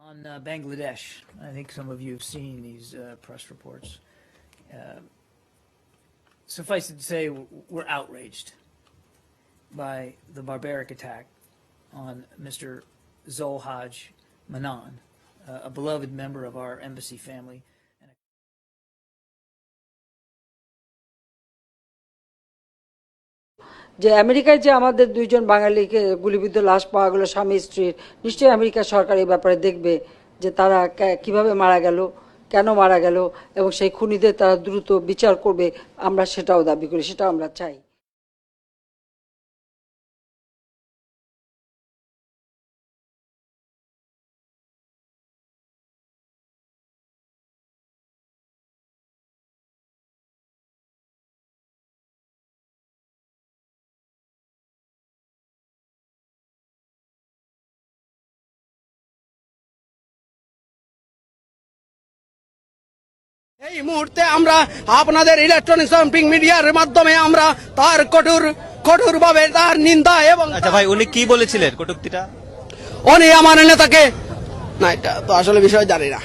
On Bangladesh, I think some of you have seen these press reports. Suffice it to say, we're outraged by the barbaric attack on Mr. Zolhaj Manan, a beloved member of our embassy family. যে আমেরিকায় যে আমাদের দুইজন বাঙালিকে গুলিবিদ্ধ লাশ পাওয়া গেল স্বামী স্ত্রীর, নিশ্চয়ই আমেরিকা সরকার এই ব্যাপারে দেখবে যে তারা কিভাবে মারা গেল, কেন মারা গেল, এবং সেই খুনিদের তারা দ্রুত বিচার করবে। আমরা সেটাও দাবি করি, সেটাও আমরা চাই। এই মুহূর্তে আমরা আপনাদের ইলেকট্রনিক্স মিডিয়ার মাধ্যমে আমরা তার কঠোরভাবে তার নিন্দা এবং আচ্ছা ভাই, উনি কি বলেছিলেন কটূক্তিটা? উনি আমার নেতাকে, না এটা তো আসলে বিষয় জানি না।